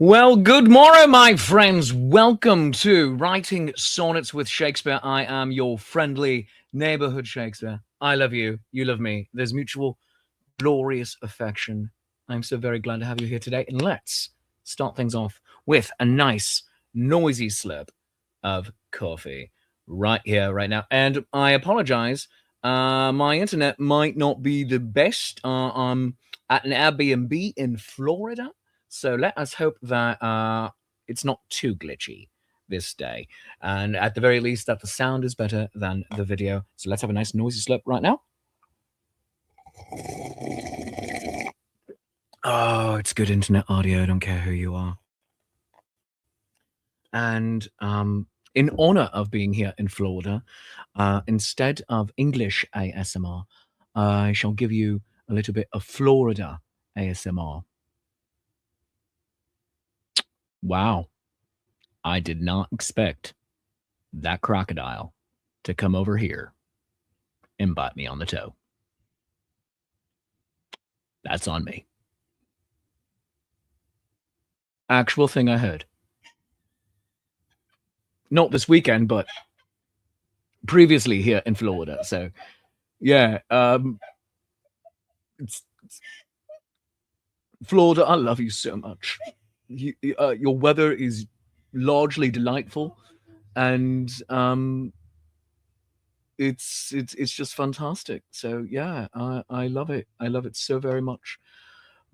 Well, good morrow, my friends. Welcome to Writing Sonnets with Shakespeare. I am your friendly neighborhood Shakespeare. I love you. You love me. There's mutual, glorious affection. I'm so very glad to have you here today. And let's start things off with a nice, noisy slurp of coffee right here, right now. And I apologize. My internet might not be the best. I'm at an Airbnb in Florida. So let us hope that it's not too glitchy this day. And at the very least, that the sound is better than the video. So let's have a nice noisy slurp right now. Oh, it's good internet audio. I don't care who you are. And in honor of being here in Florida, instead of English ASMR, I shall give you a little bit of Florida ASMR. Wow. I did not expect that crocodile to come over here and bite me on the toe. That's on me. Actual thing I heard. Not this weekend, but previously here in Florida. So, yeah, it's Florida, I love you so much. Your weather is largely delightful, and it's just fantastic. So yeah, I love it. I love it so very much.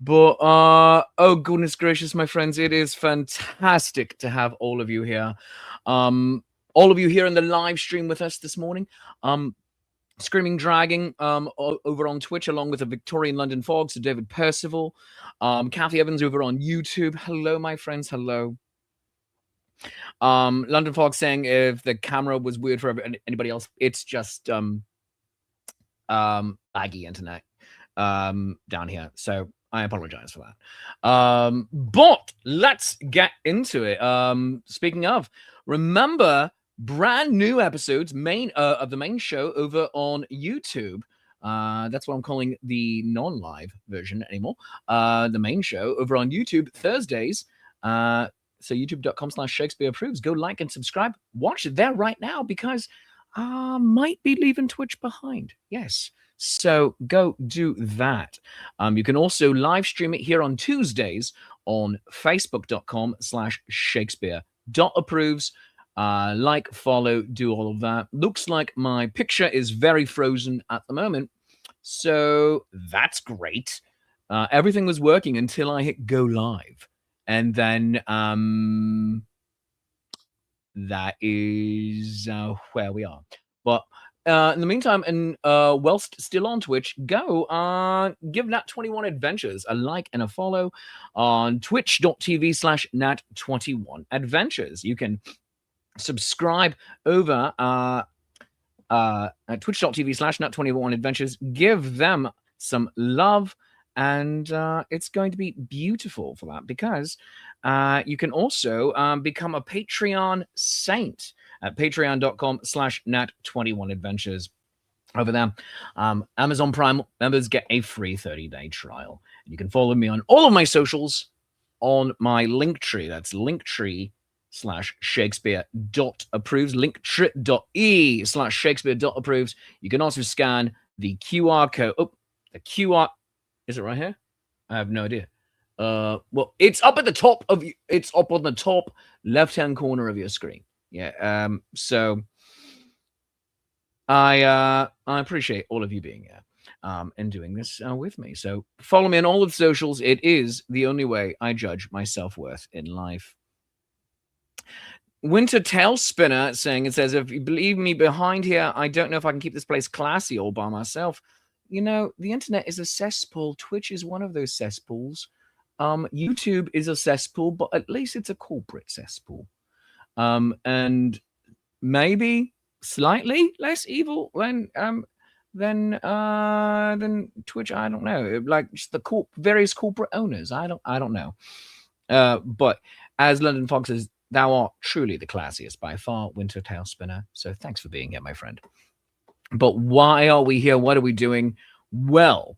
But oh goodness gracious, my friends, it is fantastic to have all of you here. All of you here in the live stream with us this morning. Screaming Dragging over on Twitch, along with the Victorian London Fog, so David Percival, Kathy Evans over on YouTube. Hello, my friends. Hello. London Fog saying if the camera was weird for anybody else, it's just laggy internet down here. So I apologize for that. But let's get into it. Speaking of, remember brand new episodes of the main show over on YouTube. That's what I'm calling the non-live version anymore. The main show over on YouTube Thursdays. So youtube.com/Shakespeare approves. Go like and subscribe. Watch it there right now because I might be leaving Twitch behind. Yes. So go do that. You can also live stream it here on Tuesdays on facebook.com/Shakespeare.approves. Like, follow, do all of that. Looks like my picture is very frozen at the moment. So that's great. Everything was working until I hit go live. And then that is where we are. But in the meantime, and whilst still on Twitch, go give Nat21 Adventures a like and a follow on twitch.tv/Nat21 Adventures. You can subscribe over at twitch.tv/Nat21 Adventures. Give them some love. And it's going to be beautiful for that because you can also become a Patreon saint at patreon.com/Nat21 Adventures. Over there, Amazon Prime members get a free 30-day trial. And you can follow me on all of my socials on my Linktree. That's Linktree/Shakespeare.approves, linktree.e/Shakespeare.approves. You can also scan the QR code. Oh, the QR. Is it right here? I have no idea. Well, it's up at the top of you. It's up on the top left-hand corner of your screen. Yeah. So I appreciate all of you being here and doing this with me. So follow me on all of the socials. It is the only way I judge my self-worth in life. Winter Tail Spinner saying, it says, if you believe me behind here, I don't know if I can keep this place classy all by myself. You know, the internet is a cesspool. Twitch is one of those cesspools. YouTube is a cesspool, but at least it's a corporate cesspool. And maybe slightly less evil than Twitch. I don't know. Like just the various corporate owners. I don't know. But as London Fox says, thou art truly the classiest by far, Winter Tail Spinner. So thanks for being here, my friend. But why are we here? What are we doing? Well,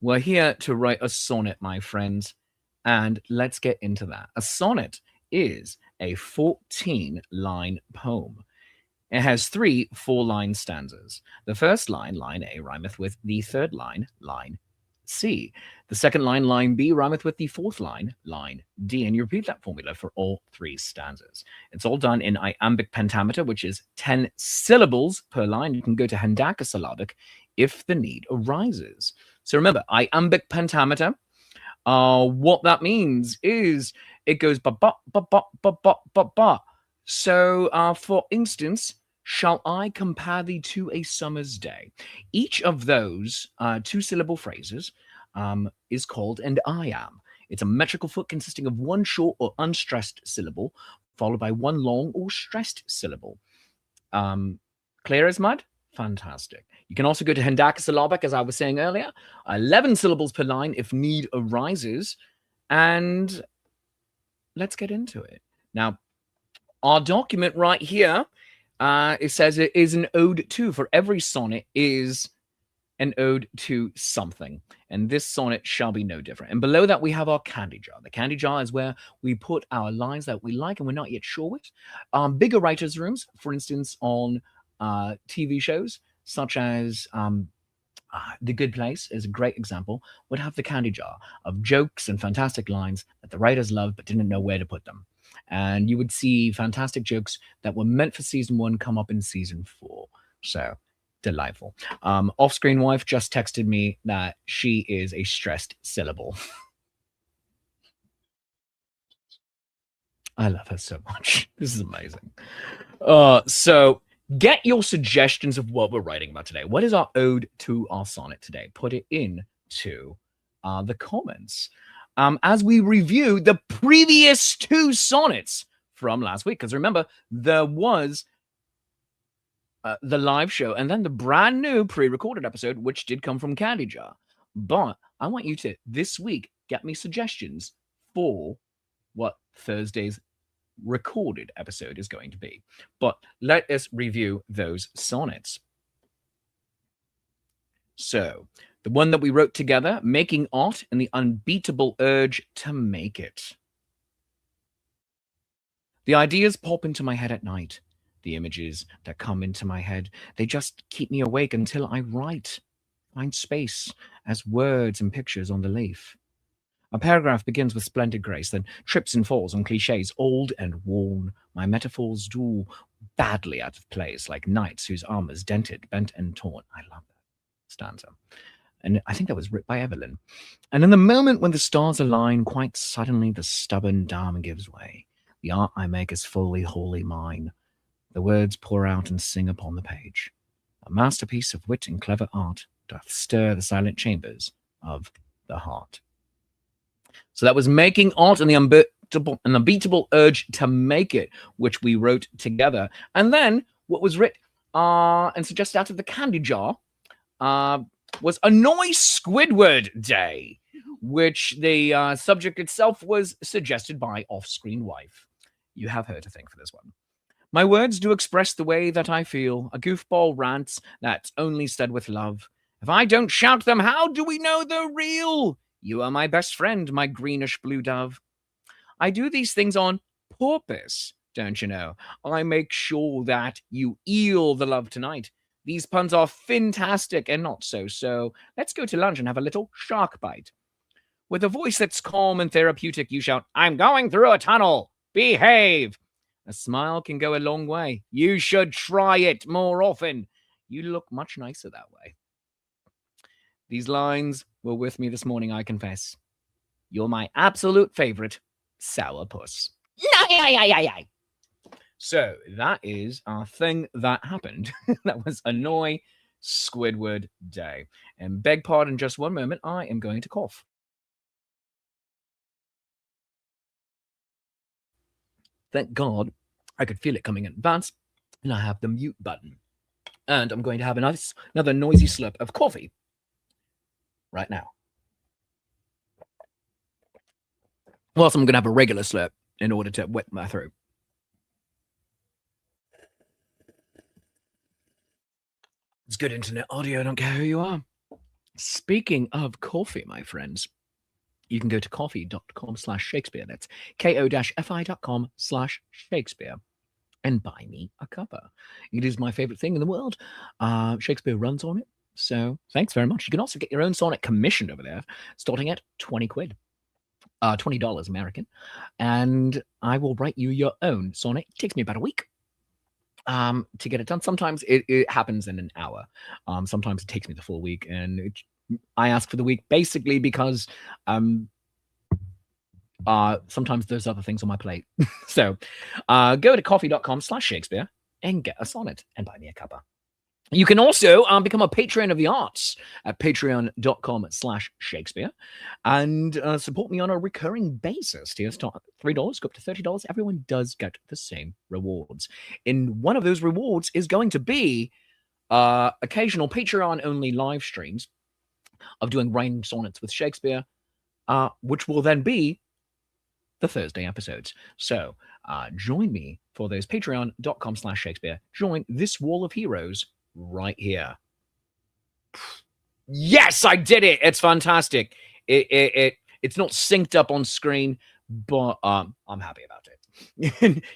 we're here to write a sonnet, my friends. And let's get into that. A sonnet is a 14-line poem. It has three 4-line stanzas. The first line, line A, rhymeth with the third line, line C. The second line, line B, rhymeth with the fourth line, line D. And you repeat that formula for all three stanzas. It's all done in iambic pentameter, which is 10 syllables per line. You can go to hendacasyllabic if the need arises. So remember, iambic pentameter. What that means is it goes ba ba ba ba ba ba ba ba. So, for instance, shall I compare thee to a summer's day? Each of those two-syllable phrases is called and I am. It's a metrical foot consisting of one short or unstressed syllable followed by one long or stressed syllable. Clear as mud? Fantastic. You can also go to hendacasyllabic, as I was saying earlier, 11 syllables per line if need arises. And let's get into it. Now, our document right here, it says it is an ode to. For every sonnet is an ode to something. And this sonnet shall be no different. And below that, we have our candy jar. The candy jar is where we put our lines that we like and we're not yet sure with. Bigger writers' rooms, for instance, on TV shows, such as The Good Place is a great example, would have the candy jar of jokes and fantastic lines that the writers loved but didn't know where to put them. And you would see fantastic jokes that were meant for season 1 come up in season 4. So delightful. Off-screen wife just texted me that she is a stressed syllable. I love her so much. This is amazing. So get your suggestions of what we're writing about today. What is our ode to our sonnet today? Put it into the comments. As we review the previous 2 sonnets from last week, because remember, there was the live show and then the brand new pre-recorded episode, which did come from Candy Jar. But I want you to, this week, get me suggestions for what Thursday's recorded episode is going to be. But let us review those sonnets. So, the one that we wrote together, making art and the unbeatable urge to make it. The ideas pop into my head at night. The images that come into my head, they just keep me awake until I write. Find space as words and pictures on the leaf. A paragraph begins with splendid grace, then trips and falls on cliches, old and worn. My metaphors do badly out of place, like knights whose armor's dented, bent, and torn. I love that stanza. And I think that was written by Evelyn. And in the moment when the stars align, quite suddenly the stubborn dharma gives way. The art I make is fully, wholly mine. The words pour out and sing upon the page. A masterpiece of wit and clever art doth stir the silent chambers of the heart. So that was making art and the unbeatable urge to make it, which we wrote together. And then what was written and suggested out of the candy jar was Annoy Squidward Day, which the subject itself was suggested by Off-Screen Wife. You have her to thank for this one. My words do express the way that I feel, a goofball rant that's only said with love. If I don't shout them, how do we know they're real? You are my best friend, my greenish blue dove. I do these things on purpose, don't you know? I make sure that you eel the love tonight. These puns are fantastic and not so. Let's go to lunch and have a little shark bite. With a voice that's calm and therapeutic, you shout, I'm going through a tunnel. Behave. A smile can go a long way. You should try it more often. You look much nicer that way. These lines were with me this morning, I confess. You're my absolute favorite sourpuss. So that is our thing that happened. That was Annoy Squidward Day. And beg pardon just one moment, I am going to cough. Thank God I could feel it coming in advance, and I have the mute button. And I'm going to have another noisy slurp of coffee right now. Whilst I'm going to have a regular slurp in order to wet my throat. It's good internet audio, I don't care who you are. Speaking of coffee, my friends, you can go to coffee.com/Shakespeare. That's ko-fi.com/Shakespeare. And buy me a cuppa. It is my favorite thing in the world. Shakespeare runs on it. So thanks very much. You can also get your own sonnet commissioned over there, starting at 20 quid. $20 American. And I will write you your own sonnet. It takes me about a week to get it done. Sometimes it happens in an hour. Sometimes it takes me the full week. And I ask for the week basically because sometimes there's other things on my plate. So go to coffee.com/Shakespeare and get a sonnet and buy me a cuppa. You can also become a patron of the arts at patreon.com/Shakespeare and support me on a recurring basis. Tiers start at $3, go up to $30. Everyone does get the same rewards. And one of those rewards is going to be occasional Patreon-only live streams of doing rhyming sonnets with Shakespeare, which will then be the Thursday episodes. So join me for those patreon.com/Shakespeare. Join this wall of heroes right here. Yes, I did it. It's fantastic. It's not synced up on screen, but I'm happy about it.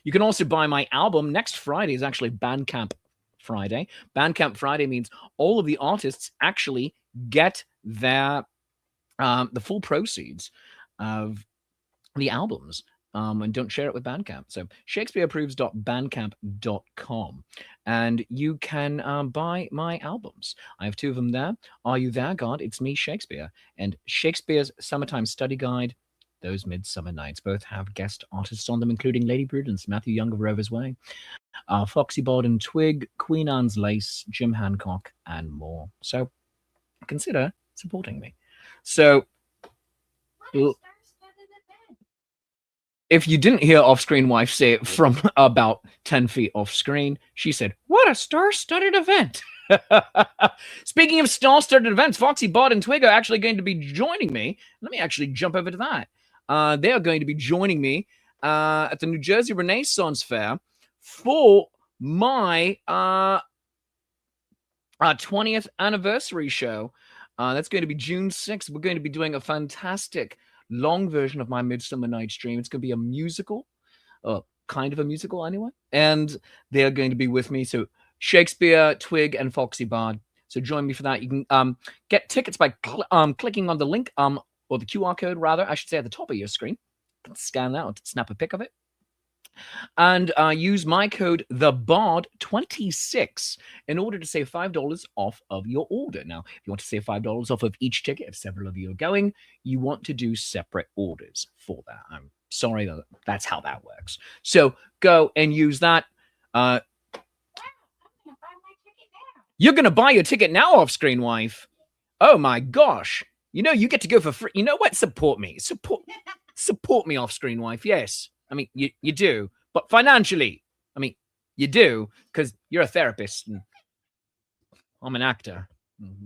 You can also buy my album. Next Friday is actually Bandcamp Friday. Bandcamp Friday means all of the artists actually get their the full proceeds of the albums and don't share it with Bandcamp. So shakespeareapproves.bandcamp.com and you can buy my albums. I have 2 of them there. Are You There, God? It's Me, Shakespeare. And Shakespeare's Summertime Study Guide, Those Midsummer Nights. Both have guest artists on them, including Lady Prudence, Matthew Young of Rover's Way, Foxy Bod and Twig, Queen Anne's Lace, Jim Hancock, and more. So consider supporting me. So if you didn't hear off-screen wife say it from about 10 feet off-screen, she said, "What a star-studded event." Speaking of star-studded events, Foxy, Bod, and Twig are actually going to be joining me. Let me actually jump over to that. They are going to be joining me at the New Jersey Renaissance Fair for my 20th anniversary show. That's going to be June 6th. We're going to be doing a fantastic long version of my Midsummer Night's Dream. It's going to be a musical, kind of a musical anyway. And they're going to be with me. So Shakespeare, Twig, and Foxy Bard. So join me for that. You can get tickets by clicking on the link, or the QR code, rather, I should say, at the top of your screen. Scan that, or snap a pic of it. And use my code TheBard26 in order to save $5 off of your order. Now, if you want to save $5 off of each ticket, if several of you are going, you want to do separate orders for that. I'm sorry, that's how that works. So go and use that. You're going to buy your ticket now, off-screen wife. Oh my gosh. You know, you get to go for free. You know what? Support me. Support me, off-screen wife. Yes. I mean, you do, but financially, I mean, you do, because you're a therapist and I'm an actor.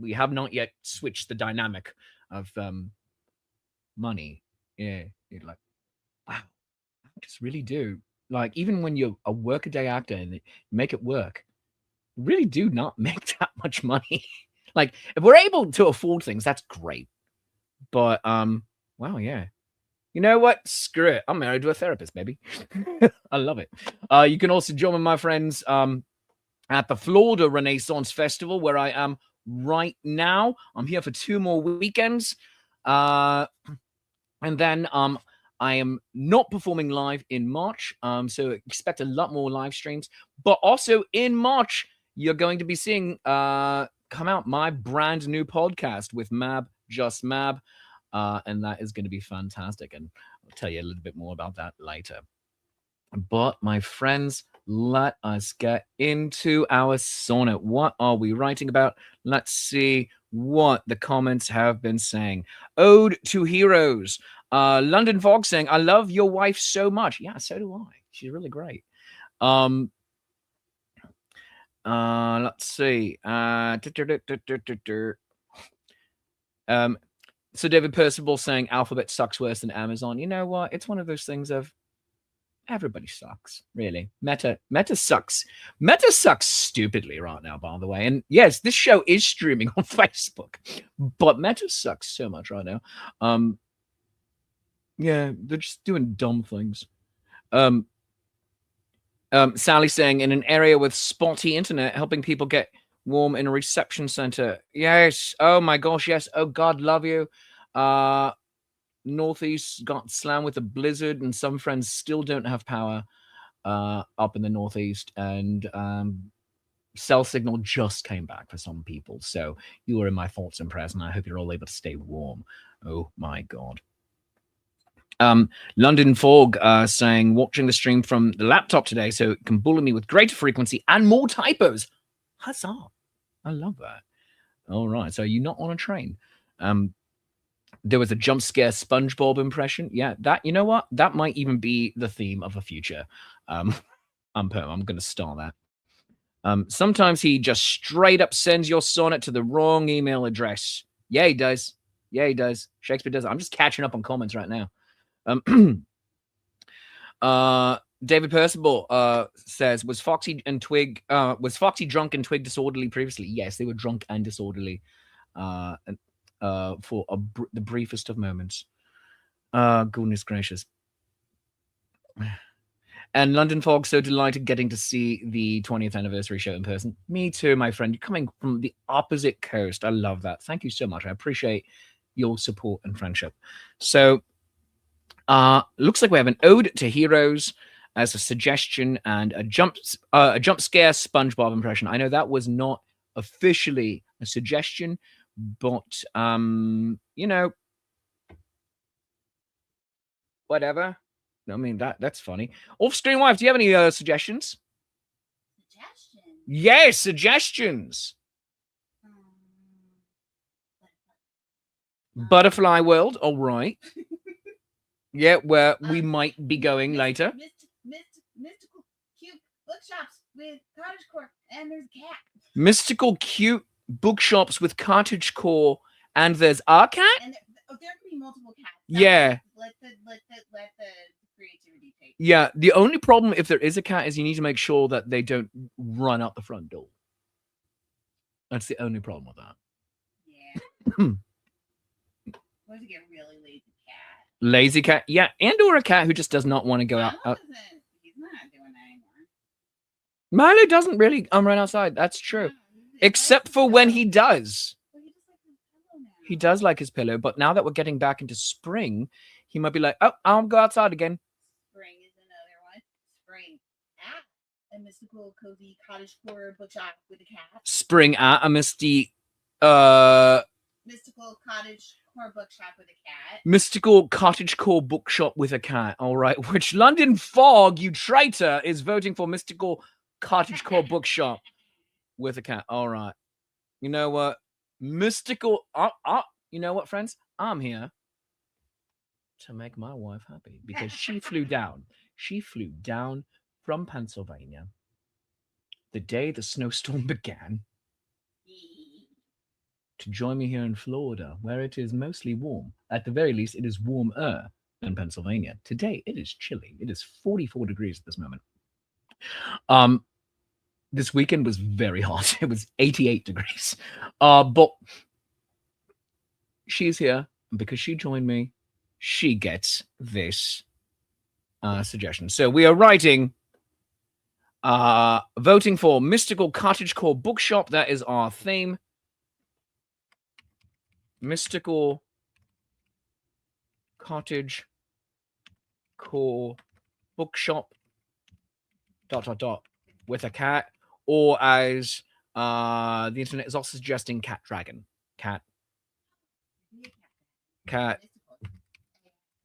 We have not yet switched the dynamic of money. Yeah, you're like, wow, actors really do. Like, even when you're a workaday actor and you make it work, you really do not make that much money. Like, if we're able to afford things, that's great. But, wow, yeah. You know what? Screw it. I'm married to a therapist, baby. I love it. You can also join my friends at the Florida Renaissance Festival, where I am right now. I'm here for 2 more weekends. And then I am not performing live in March. So expect a lot more live streams. But also in March, you're going to be seeing come out my brand new podcast with Mab, Just Mab. And that is going to be fantastic. And I'll tell you a little bit more about that later. But my friends, let us get into our sonnet. What are we writing about? Let's see what the comments have been saying. Ode to Heroes. London Fog saying, I love your wife so much. Yeah, so do I. She's really great. Let's see. So David Percival saying Alphabet sucks worse than Amazon. You know what? It's one of those things of everybody sucks, really. Meta sucks. Meta sucks stupidly right now, by the way. And yes, this show is streaming on Facebook, but Meta sucks so much right now. Yeah, they're just doing dumb things. Um, Sally saying, in an area with spotty internet, helping people get warm in a reception center. Yes. Oh my gosh. Yes. Oh God, love you. Uh, Northeast got slammed with a blizzard, and some friends still don't have power up in the Northeast. And cell signal just came back for some people. So you are in my thoughts and prayers, and I hope you're all able to stay warm. Oh my God. London Fog saying, watching the stream from the laptop today so it can bully me with greater frequency and more typos. Huzzah. I love that. All right. So you're not on a train. There was a jump scare SpongeBob impression. Yeah, that, you know what? That might even be the theme of a future. I'm going to start that. Sometimes he just straight up sends your sonnet to the wrong email address. Yeah, he does. Yeah, he does. Shakespeare does. I'm just catching up on comments right now. David Percival says, was Foxy drunk and Twig disorderly previously? Yes, they were drunk and disorderly for the briefest of moments. Goodness gracious. And London Fog, so delighted getting to see the 20th anniversary show in person. Me too, my friend. You're coming from the opposite coast. I love that. Thank you so much. I appreciate your support and friendship. So, looks like we have an ode to heroes as a suggestion and a jump scare SpongeBob impression. I know that was not officially a suggestion, but you know, whatever. I mean, that's funny. Off-screen wife, do you have any suggestions? Suggestions? Yes, suggestions. Butterfly World, all right. Yeah, where we might be going later. Mystical cute bookshops with cottagecore, and there's a cat. Mystical cute bookshops with cottagecore, and there's our cat? And there could be multiple cats. Yeah. Let the creativity take. Yeah, the only problem if there is a cat is you need to make sure that they don't run out the front door. That's the only problem with that. Yeah. What if you get a really lazy cat? Lazy cat? Yeah, and or a cat who just does not want to go out. He's not doing that anymore. Milo doesn't really run outside. That's true. Except for when he does. He does like his pillow, but now that we're getting back into spring, he might be like, oh, I'll go outside again. Spring is another one. Spring at a mystical, cozy cottagecore bookshop with a cat. Spring at a mystical cottagecore bookshop with a cat. Mystical cottagecore bookshop with a cat. All right. Which London Fog, you traitor, is voting for mystical cottagecore bookshop with a cat. All right. You know what? Mystical. You know what, friends? I'm here to make my wife happy because she flew down. She flew down from Pennsylvania the day the snowstorm began to join me here in Florida, where it is mostly warm. At the very least, it is warmer than Pennsylvania. Today, it is chilly. It is 44 degrees at this moment. This weekend was very hot. It was 88 degrees. But she's here, and because she joined me, she gets this suggestion. So we are voting for Mystical Cottagecore Bookshop. That is our theme. Mystical Cottage Core Bookshop ... with a cat, or as the internet is also suggesting, cat dragon. Cat.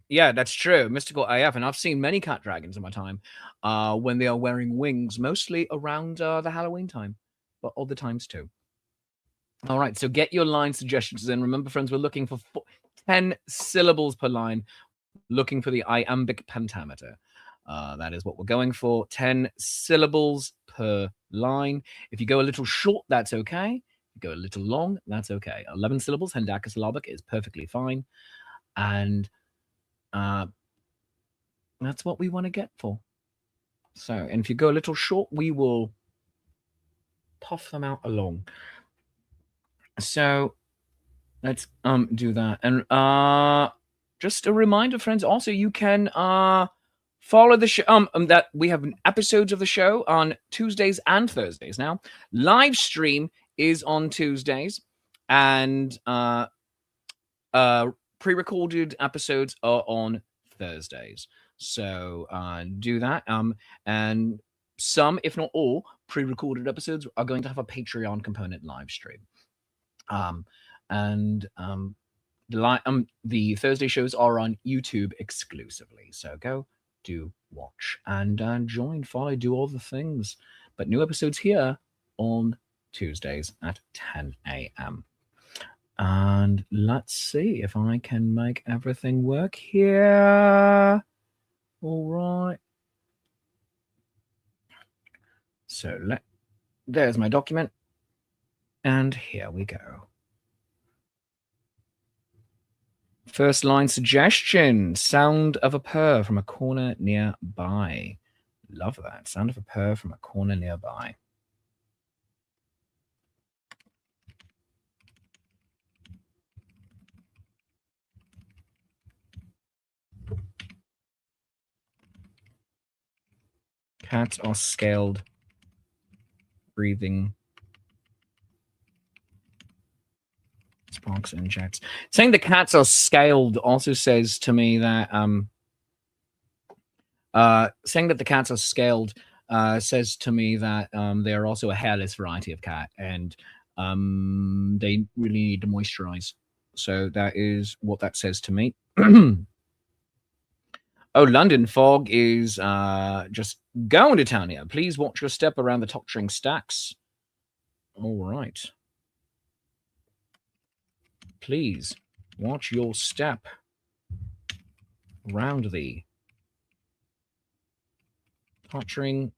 Yeah, that's true. Mystical AF, and I've seen many cat dragons in my time when they are wearing wings, mostly around the Halloween time, but other times too. All right, so get your line suggestions in. Remember, friends, we're looking for 10 syllables per line, looking for the iambic pentameter. That is what we're going for. 10 syllables per line. If you go a little short, that's okay. If you go a little long, that's okay. 11 syllables, hendacasyllabic, is perfectly fine. And that's what we want to get for. So, and if you go a little short, we will puff them out along. So let's do that. And just a reminder, friends. Also, you can follow the show. That we have episodes of the show on Tuesdays and Thursdays now. Live stream is on Tuesdays, and pre-recorded episodes are on Thursdays. So do that. And some, if not all, pre-recorded episodes are going to have a Patreon component live stream. The Thursday shows are on YouTube exclusively. So go do watch and join, follow, do all the things. But new episodes here on Tuesdays at 10 a.m. And let's see if I can make everything work here. All right. So there's my document. And here we go. First line suggestion, sound of a purr from a corner nearby. Love that. Sound of a purr from a corner nearby. Cats are scaled, breathing. Sparks and jets. Saying the cats are scaled also says to me that saying that the cats are scaled says to me that they are also a hairless variety of cat, and they really need to moisturize. So that is what that says to me. Oh, London Fog is just going to town here. Please watch your step around the tottering stacks. All right. Please watch your step around the tottering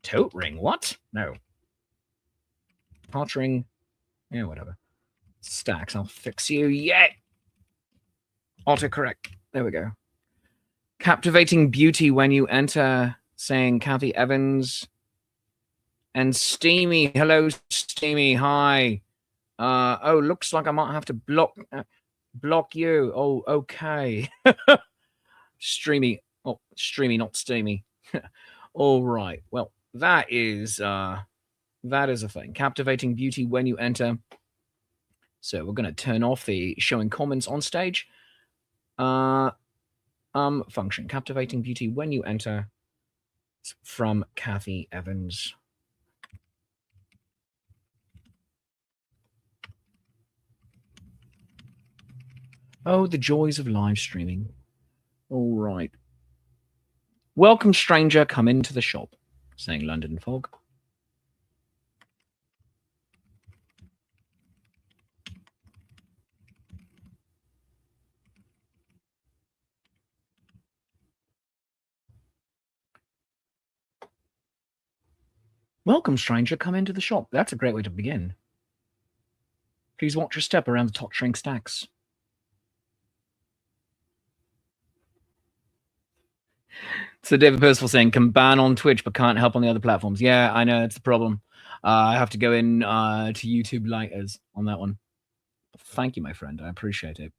tote ring. What? No. Tottering. Yeah, whatever. Stacks. I'll fix you. Yeah. Autocorrect. There we go. Captivating beauty when you enter, saying Kathy Evans. And Steamy. Hello, Steamy. Hi. Oh, looks like I might have to block you. Oh, okay. Streamy. Oh, streamy, not steamy. All right. Well, that is a thing. Captivating beauty when you enter. So we're going to turn off the showing comments on stage. Function. Captivating beauty when you enter. It's from Kathy Evans. Oh, the joys of live streaming. All right. Welcome, stranger. Come into the shop, saying London Fog. Welcome, stranger. Come into the shop. That's a great way to begin. Please watch your step around the tottering stacks. So David Percival saying, can ban on Twitch but can't help on the other platforms. Yeah, I know. That's the problem. I have to go in to YouTube lighters on that one. Thank you, my friend. I appreciate it.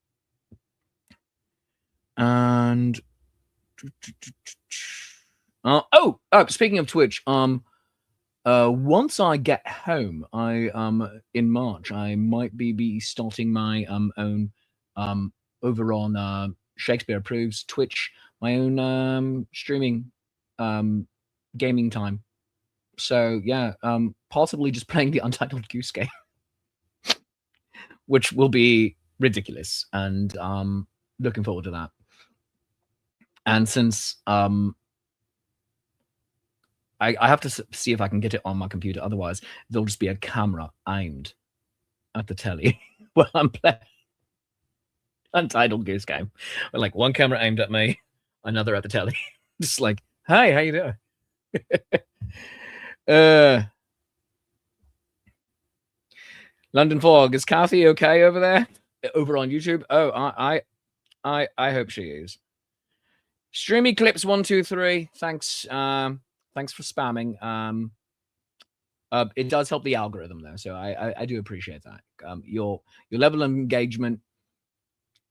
And speaking of Twitch, once I get home, in March, I might be starting my own over on Shakespeare Approves Twitch, my own streaming gaming time. So yeah, possibly just playing the Untitled Goose Game, which will be ridiculous, and looking forward to that. And since I have to see if I can get it on my computer, otherwise there'll just be a camera aimed at the telly while I'm playing Untitled Goose Game. But like one camera aimed at me, another at the telly. Just like, hey, how you doing? London Fog, is Kathy okay over there? Over on YouTube? Oh, I hope she is. Streamy Clips 123. Thanks. Thanks for spamming. It does help the algorithm though, so I do appreciate that. Your level of engagement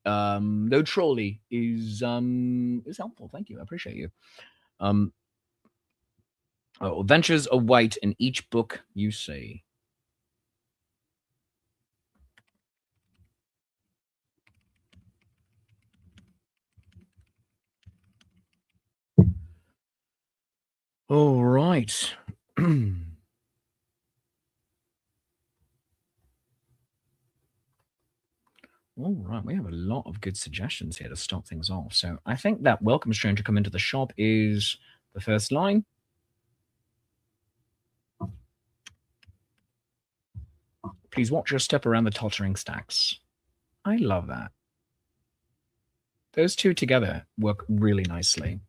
though trolley is helpful. Thank you. I appreciate you. Um, adventures await in each book you see. All right. All right, we have a lot of good suggestions here to start things off. So I think that welcome stranger come into the shop is the first line. Please watch your step around the tottering stacks. I love that. Those two together work really nicely.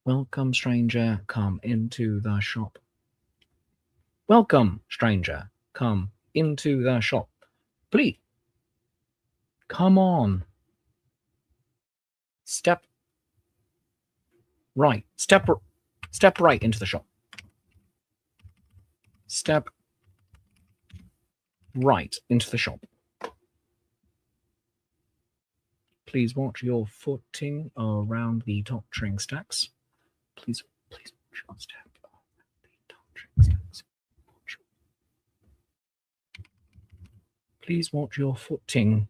Welcome, stranger, come into the shop. Welcome, stranger, come into the shop. Please, come on. Step right. Step right into the shop. Step right into the shop. Please watch your footing around the tottering stacks. Please watch your step around the tottering stacks. Please watch your footing.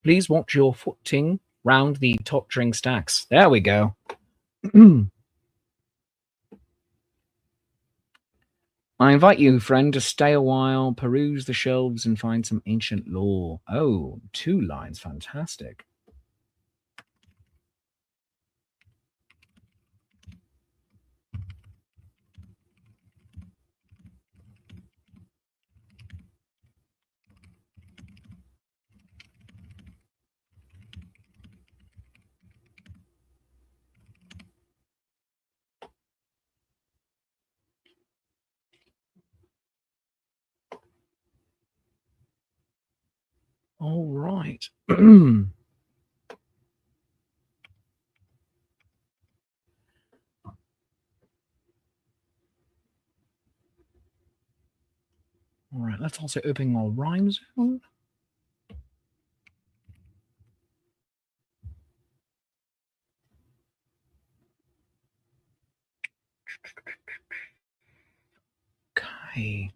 Please watch your footing round the tottering stacks. There we go. I invite you, friend, to stay a while, peruse the shelves, and find some ancient lore. Oh, 2 lines. Fantastic. All right. All right, let's also open our rhyme zone. Okay.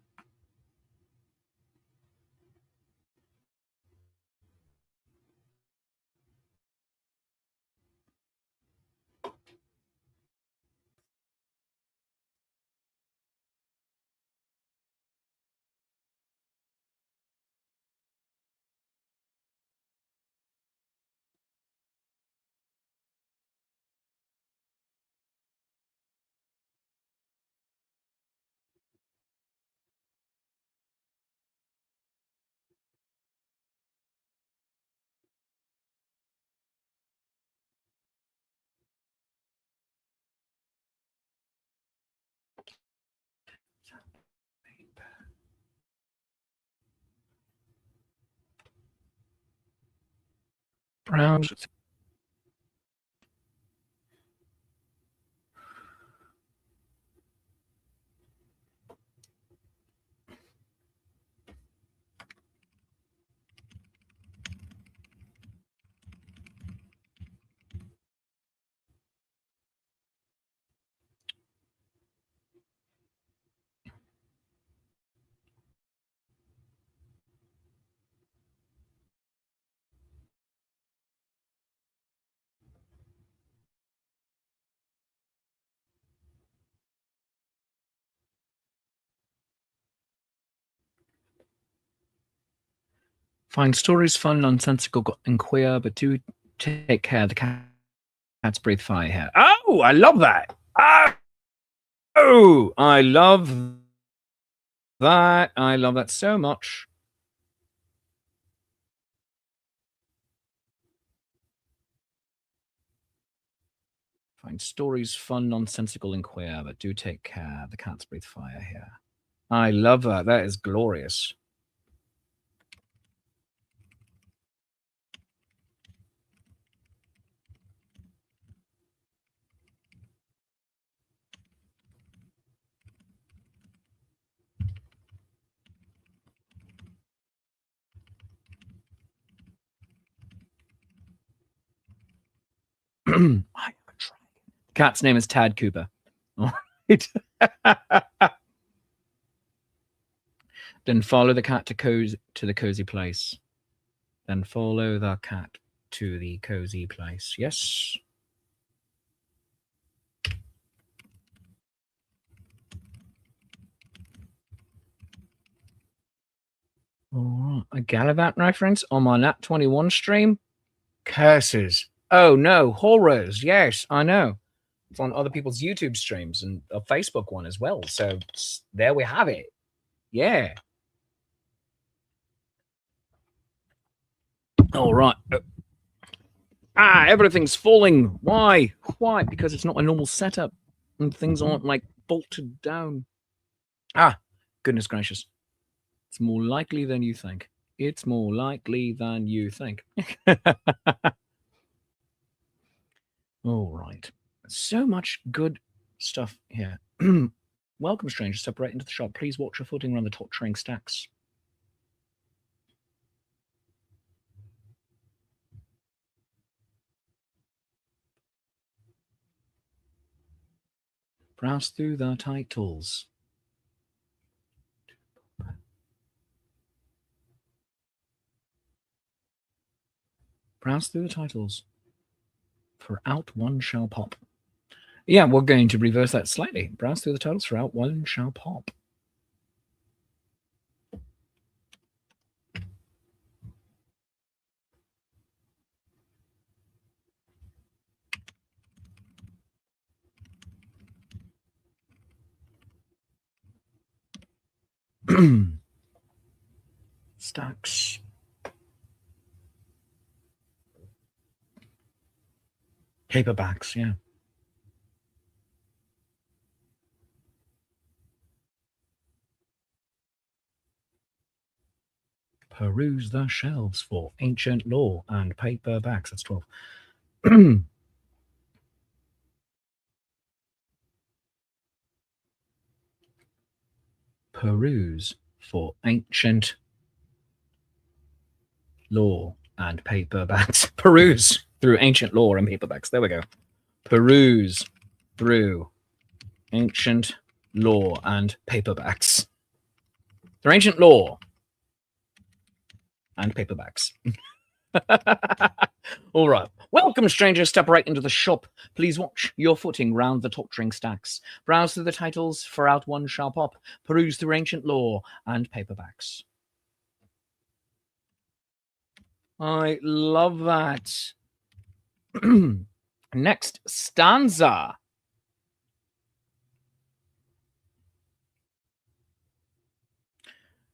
Browse. Find stories fun, nonsensical, and queer, but do take care. The cats breathe fire here. Oh, I love that. Oh, I love that. I love that so much. Find stories fun, nonsensical, and queer, but do take care. The cats breathe fire here. I love that. That is glorious. I have a dragon. Cat's name is Tad Cooper. All right. Then follow the cat to the cozy place. Then follow the cat to the cozy place. Yes. All right. A Gallivant reference on my Nat 21 stream. Curses. Oh no, horrors. Yes, I know. It's on other people's YouTube streams and a Facebook one as well. So there we have it. Yeah. All right. Everything's falling. Why? Why? Because it's not a normal setup and things aren't like bolted down. Goodness gracious. It's more likely than you think. It's more likely than you think. All right. So much good stuff here. Welcome, strangers. Step right into the shop. Please watch your footing around the top train stacks. Browse through the titles. Browse through the titles. For out one shall pop. Yeah, we're going to reverse that slightly. Browse through the titles. For out one shall pop. Stacks. Paperbacks, yeah. Peruse the shelves for ancient lore and paperbacks. That's 12. Peruse for ancient lore and paperbacks. Peruse through ancient lore and paperbacks. There we go. Peruse through ancient lore and paperbacks. Through ancient lore and paperbacks. All right. Welcome, strangers. Step right into the shop. Please watch your footing round the top string stacks. Browse through the titles, for out one shall pop. Peruse through ancient lore and paperbacks. I love that. Next stanza.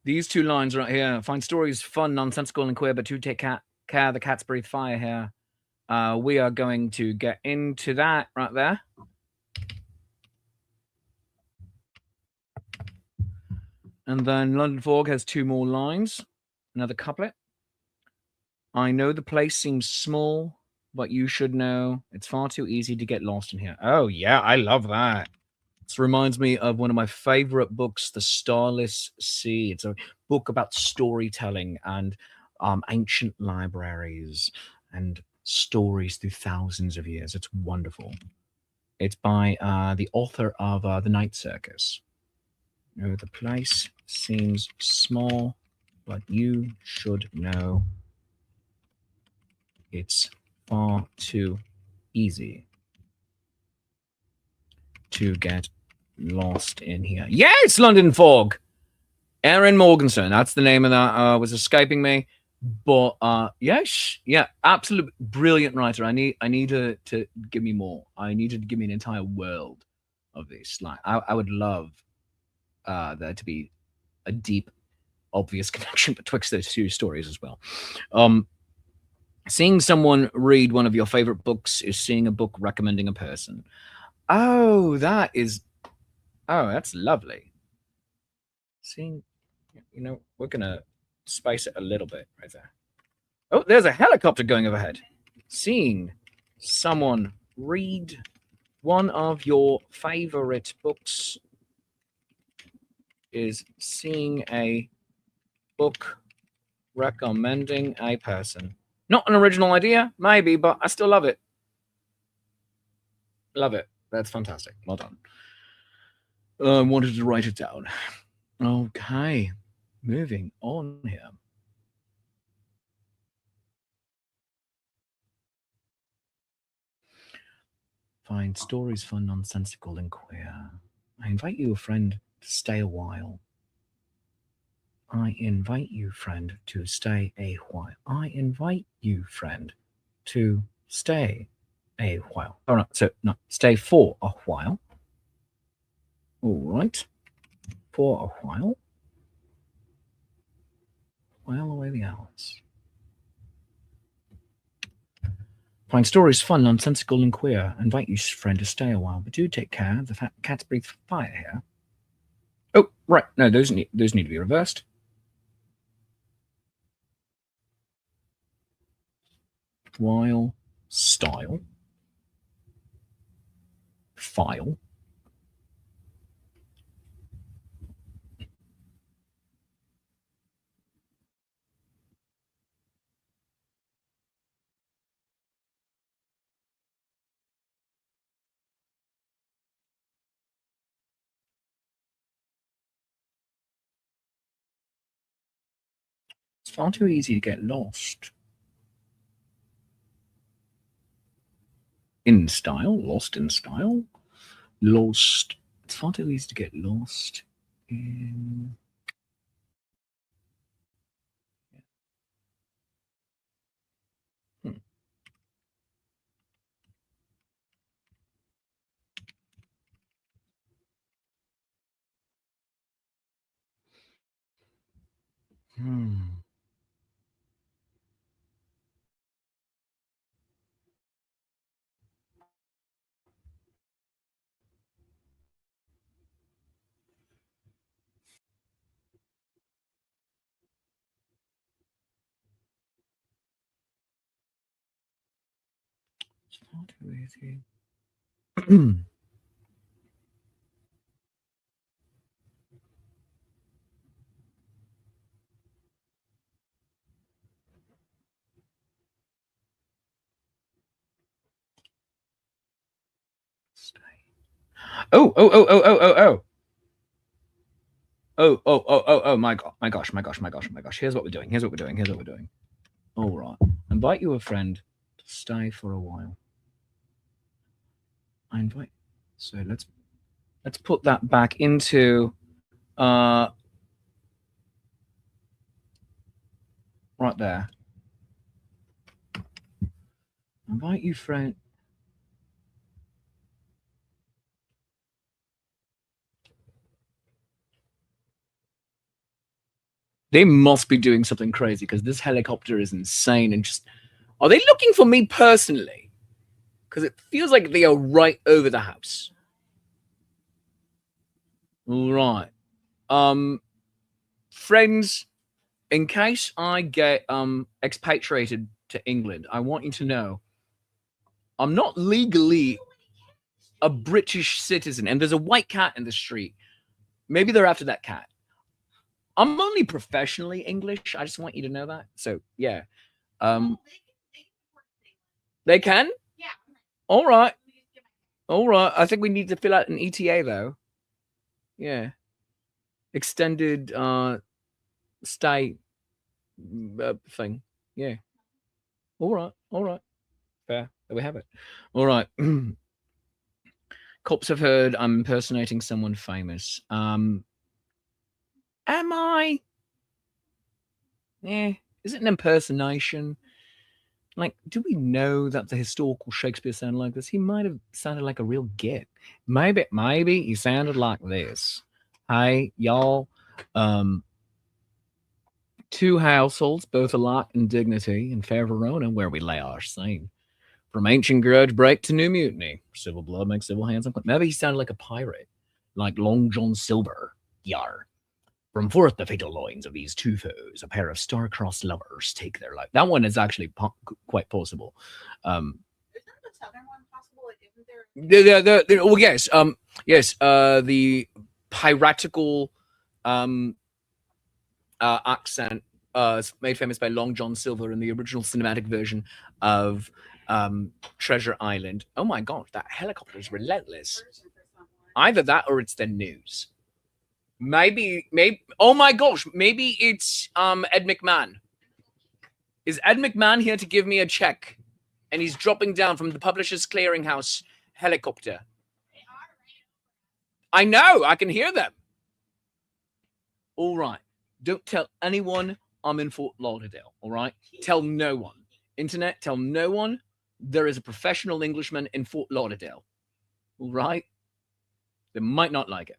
These two lines right here. Find stories fun, nonsensical, and queer, but do take care. The cats breathe fire here. We are going to get into that right there. And then London Fog has two more lines. Another couplet. I know the place seems small, but you should know it's far too easy to get lost in here. Oh, yeah, I love that. This reminds me of one of my favorite books, The Starless Sea. It's a book about storytelling and ancient libraries and stories through thousands of years. It's wonderful. It's by the author of The Night Circus. You know, the place seems small, but you should know it's far too easy to get lost in here. Yes, London Fog. Erin Morganson. That's the name of that. Was escaping me. But yes, yeah, absolute brilliant writer. I need her to give me more. I need her to give me an entire world of this. Like I would love there to be a deep, obvious connection betwixt those two stories as well. Seeing someone read one of your favorite books is seeing a book recommending a person. Oh, that's lovely. Seeing, we're gonna spice it a little bit right there. Oh, there's a helicopter going overhead. Seeing someone read one of your favorite books is seeing a book recommending a person. Not an original idea, maybe, but I still love it. Love it. That's fantastic. Well done. I wanted to write it down. Okay, moving on here. Find stories fun, nonsensical, and queer. I invite you, a friend, to stay a while. I invite you, friend, to stay a while. I invite you, friend, to stay a while. All right, so no, stay for a while. All right, for a while. While away the hours. Find stories fun, nonsensical, and queer. Invite you, friend, to stay a while, but do take care. The fat cats breathe fire here. Oh, right. No, those need to be reversed. While, style, file. It's far too easy to get lost. In style, lost in style, lost. It's far too easy to get lost in. Hmm. Hmm. It's far too easy. Stay. Oh, oh, oh, oh, oh, oh, oh. Oh, oh, oh, oh, oh, my god, my gosh, my gosh, my gosh, my gosh. Here's what we're doing. Here's what we're doing. Here's what we're doing. All right. Invite you, a friend, to stay for a while. I invite. So let's put that back into right there. Invite you, friend. They must be doing something crazy because this helicopter is insane and just. Are they looking for me personally? Because it feels like they are right over the house. All right. Friends, in case I get expatriated to England, I want you to know I'm not legally a British citizen, and there's a white cat in the street. Maybe they're after that cat. I'm only professionally English. I just want you to know that. So yeah, um, they can. Yeah. All right, all right. I think we need to fill out an ETA though. Yeah, extended stay thing. Yeah. All right, all right. Fair. There we have it. All right. Cops have heard I'm impersonating someone famous. Am I? Yeah. Is it an impersonation? Like, do we know that the historical Shakespeare sounded like this? He might have sounded like a real git. Maybe he sounded like this. Hey, y'all, um, two households, both alike in dignity, in fair Verona, where we lay our scene. From ancient grudge break to new mutiny. Civil blood makes civil hands. Maybe he sounded like a pirate, like Long John Silver. Yar. From forth the fatal loins of these two foes, a pair of star-crossed lovers take their life. That one is actually quite possible. Isn't the southern one possible? Like, isn't there? Well, yes, yes. The piratical accent, made famous by Long John Silver in the original cinematic version of Treasure Island. Oh my god, that helicopter is relentless. Either that or it's the news. Maybe. Oh my gosh, maybe it's Ed McMahon. Is Ed McMahon here to give me a check? And he's dropping down from the Publishers Clearinghouse helicopter. I know, I can hear them. All right. Don't tell anyone I'm in Fort Lauderdale, all right? Tell no one. Internet, tell no one there is a professional Englishman in Fort Lauderdale, all right? They might not like it.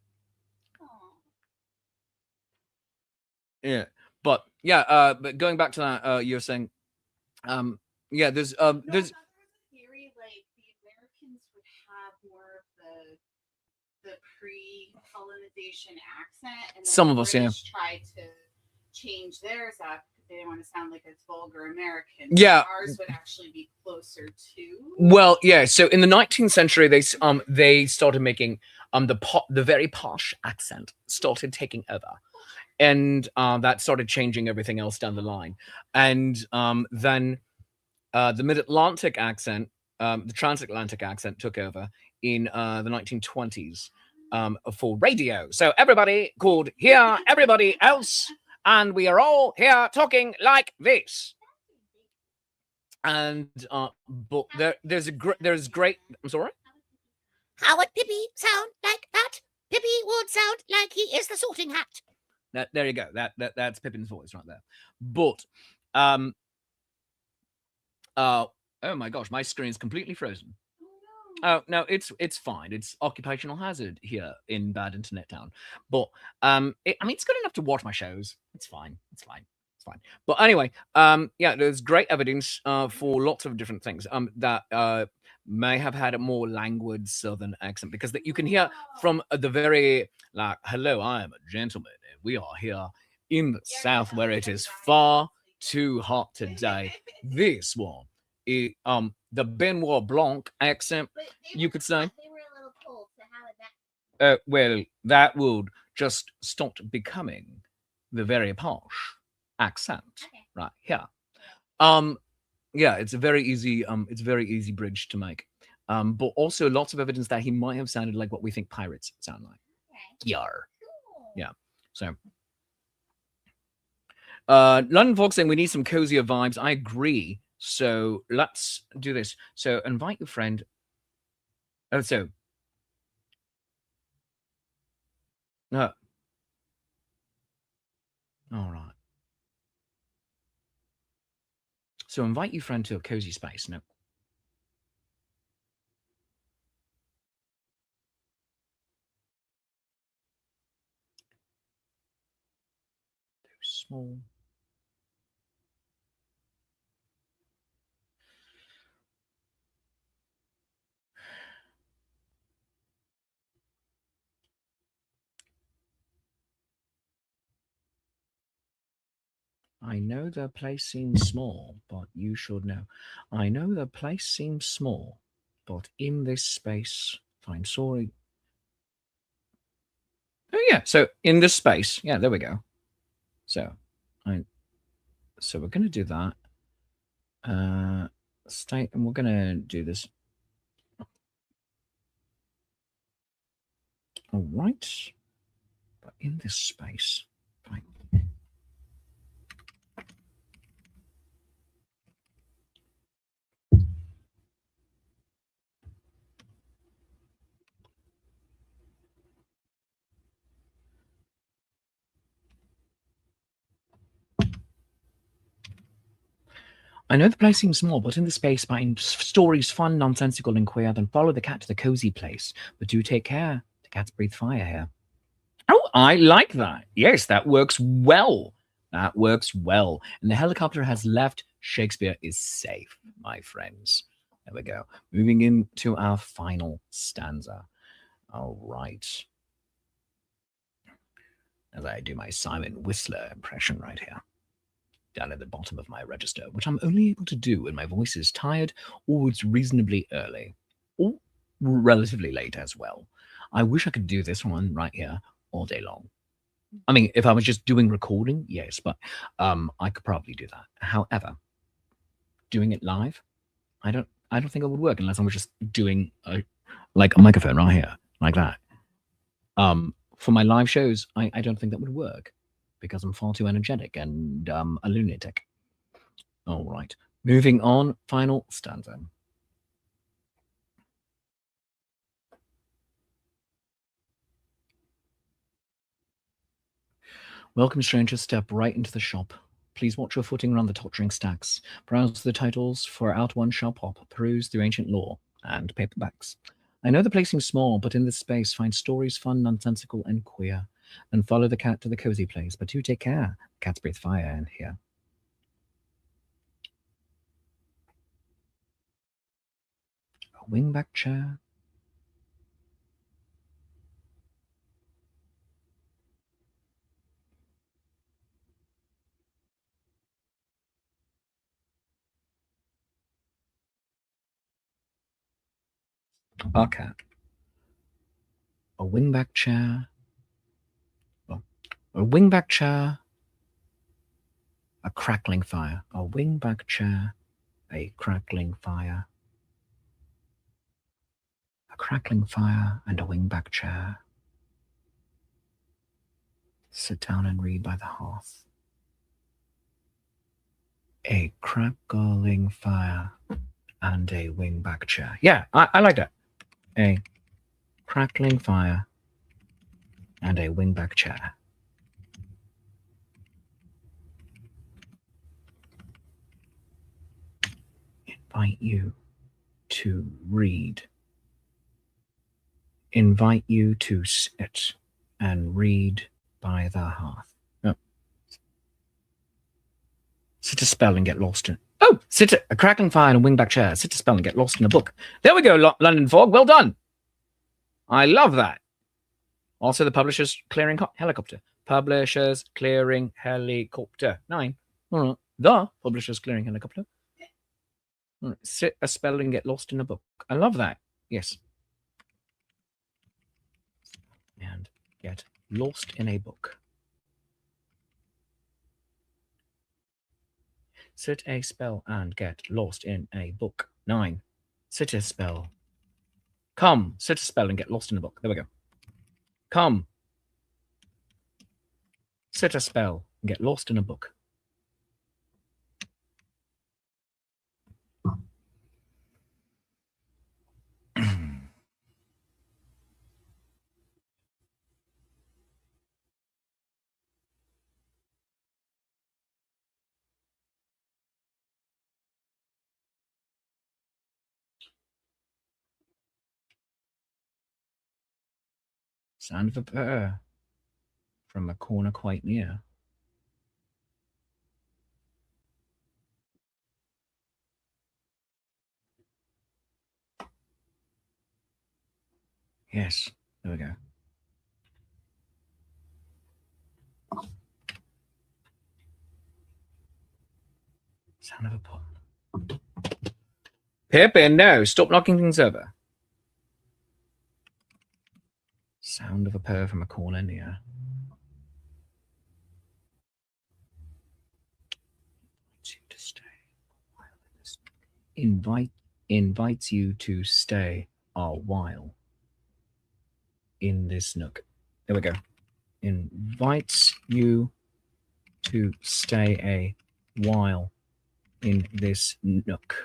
Yeah. But but going back to that, you're saying, yeah, there's there's a theory like the Americans would have more of the pre-colonization accent, and then Some the of us, yeah. British tried to change theirs up because they didn't want to sound like it's vulgar American. Yeah. So ours would actually be closer to. Well, yeah. So in the 19th century, they started making the very posh accent started taking over, and that started changing everything else down the line. And then the mid-Atlantic accent, the transatlantic accent, took over in the 1920s for radio. So everybody could hear everybody else, and we are all here talking like this. And but there's great. I'm sorry. How would Pippi sound like that? Pippi would sound like he is the Sorting Hat. There you go. That's Pippin's voice right there. But oh my gosh, my screen is completely frozen. Oh no, it's fine. It's occupational hazard here in bad internet town. But I mean, it's good enough to watch my shows. It's fine. It's fine. But anyway, yeah, there's great evidence for lots of different things that may have had a more languid Southern accent, because that you can hear from the very like, hello, I am a gentleman, and we are here in the South where it is far too hot today. This one, the Benoit Blanc accent, you could say. They were a little cold, so how would that? Well, that would just start becoming the very posh accent right here. Yeah, it's a very easy bridge to make. But also lots of evidence that he might have sounded like what we think pirates sound like. Yar. Yeah. So London Fox saying we need some cozier vibes. I agree. So let's do this. So invite your friend. Oh, so no. All right. So invite your friend to a cozy space. No. Too small. I know the place seems small, but you should know. I know the place seems small, but in this space, I'm sorry. Oh yeah, so in this space, yeah, there we go. So we're gonna do that. State, and we're gonna do this. All right, but in this space, fine. I know the place seems small, but in the space, find stories fun, nonsensical, and queer. Then follow the cat to the cozy place. But do take care. The cats breathe fire here. Oh, I like that. Yes, that works well. That works well. And the helicopter has left. Shakespeare is safe, my friends. There we go. Moving into our final stanza. All right. As I do my Simon Whistler impression right here, down at the bottom of my register, which I'm only able to do when my voice is tired or it's reasonably early, or relatively late as well. I wish I could do this one right here all day long. I mean, if I was just doing recording, yes, but I could probably do that. However, doing it live, I don't I don't think it would work unless I was just doing like a microphone right here, like that. For my live shows, I don't think that would work because I'm far too energetic and a lunatic. All right, moving on. Final stanza. Welcome, strangers. Step right into the shop. Please watch your footing around the tottering stacks. Browse the titles for out one shall pop. Peruse through ancient lore and paperbacks. I know the place seems small, but in this space find stories fun, nonsensical, and queer. Then follow the cat to the cozy place. But do take care. Cats breathe fire in here. A wingback chair. A cat. A wingback chair. Oh, a wingback chair. A crackling fire. A wingback chair. A crackling fire. A crackling fire and a wingback chair. Sit down and read by the hearth. A crackling fire and a wingback chair. Yeah, I like that. A crackling fire and a wingback chair. Invite you to read. Invite you to sit and read by the hearth. Oh. Sit a spell and get lost in. Oh, sit a crackling fire and a wingback chair. Sit a spell and get lost in a book. There we go, London Fog. Well done. I love that. Also, the Publishers Clearing Helicopter. Publishers Clearing Helicopter. 9. All right. The Publishers Clearing Helicopter. All right. Sit a spell and get lost in a book. I love that. Yes. And get lost in a book. Sit a spell and get lost in a book. 9. Sit a spell. Come, sit a spell and get lost in a book. There we go. Come. Sit a spell and get lost in a book. Sound of a purr from a corner quite near. Yes, there we go. Sound of a pun. Pippin, no, stop knocking things over. Sound of a purr from a corner near. Invites you to stay a while in this nook. There we go. Invites you to stay a while in this nook.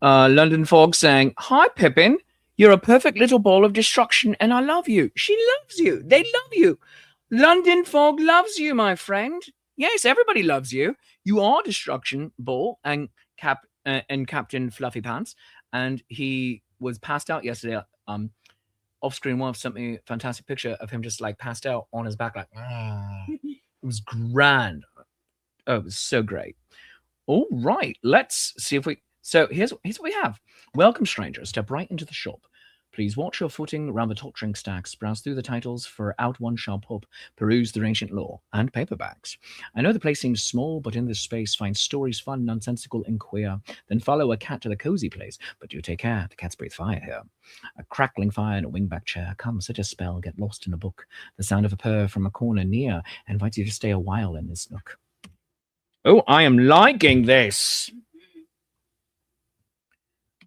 London Fog saying, "Hi, Pippin. You're a perfect little ball of destruction, and I love you." She loves you. They love you. London Fog loves you, my friend. Yes, everybody loves you. You are Destruction Ball and Captain Fluffy Pants, and he was passed out yesterday. Off screen, one sent me a fantastic picture of him just like passed out on his back, like it was grand. Oh, it was so great. All right, let's see if we. So here's what we have. Welcome, strangers. Step right into the shop. Please watch your footing round the tottering stacks. Browse through the titles for out one shall pop. Peruse the ancient lore and paperbacks. I know the place seems small, but in this space find stories fun, nonsensical, and queer. Then follow a cat to the cozy place. But do take care, the cats breathe fire here. A crackling fire and a wingback chair. Come, sit a spell, get lost in a book. The sound of a purr from a corner near invites you to stay a while in this nook. Oh, I am liking this. Mhm.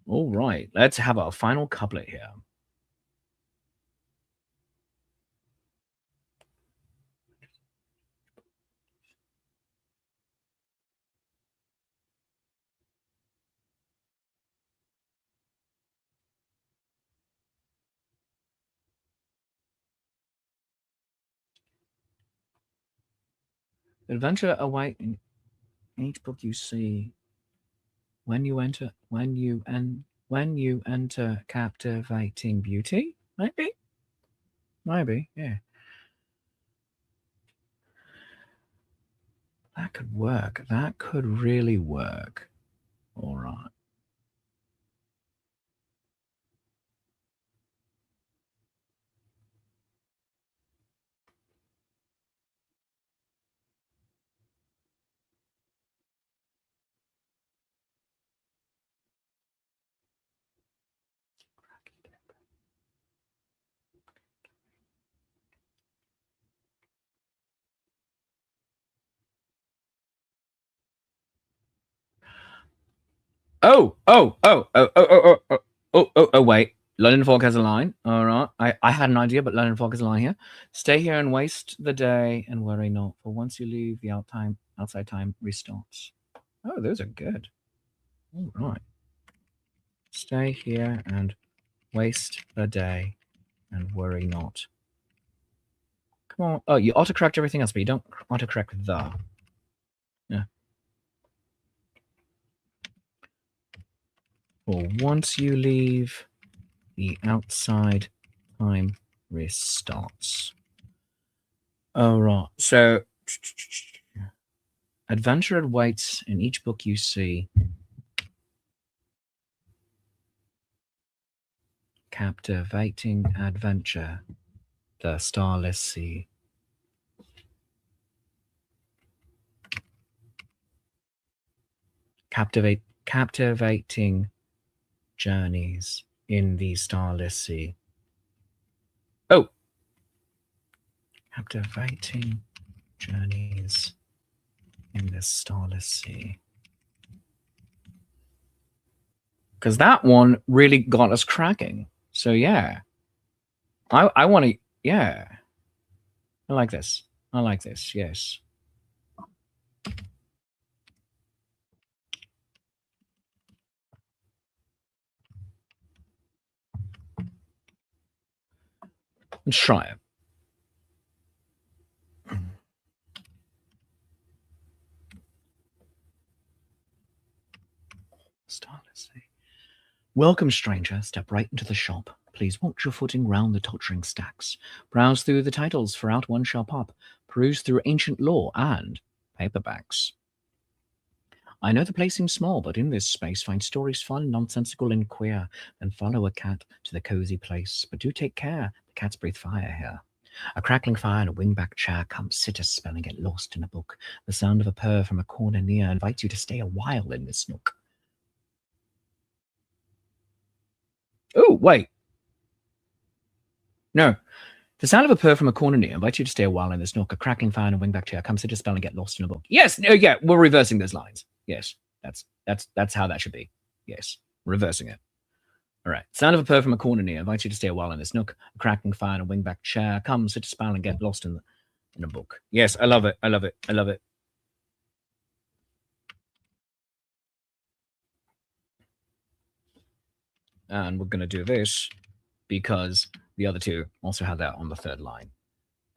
All right, let's have our final couplet here. Adventure await in each book you see. When you enter captivating beauty, maybe, yeah. That could work. That could really work. All right. Oh, wait. London Fog has a line. All right. I had an idea, but London Fog has a line here. Stay here and waste the day and worry not, for once you leave, the outside time restarts. Oh, those are good. All right. Stay here and waste the day and worry not. Come on. Oh, you autocorrect everything else, but you don't autocorrect the. Yeah. For once you leave, the outside time restarts. Oh, right. So, adventure awaits in each book you see. Captivating adventure, the starless sea. Captivating journeys in the starless sea. Oh, captivating journeys in the starless sea. Because that one really got us cracking. So yeah, I want to. Yeah, I like this. I like this. Yes. Let's try it. Starless sea. Welcome, stranger. Step right into the shop. Please watch your footing round the tottering stacks. Browse through the titles, for out one shall pop. Peruse through ancient lore and paperbacks. I know the place seems small, but in this space find stories fun, nonsensical, and queer. Then follow a cat to the cozy place. But do take care, the cats breathe fire here. A crackling fire and a wingback chair. Come sit a spell and get lost in a book. The sound of a purr from a corner near invites you to stay a while in this nook. Oh, wait. No. The sound of a purr from a corner near invites you to stay a while in this nook. A crackling fire and a wingback chair. Come sit a spell and get lost in a book. Yes. No, yeah. We're reversing those lines. Yes. That's how that should be. Yes. Reversing it. All right. Sound of a purr from a corner near invites you to stay a while in this nook. A crackling fire and a wingback chair. Come sit a spell and get lost in a book. Yes. I love it. I love it. I love it. And we're going to do this because the other two also had that on the third line.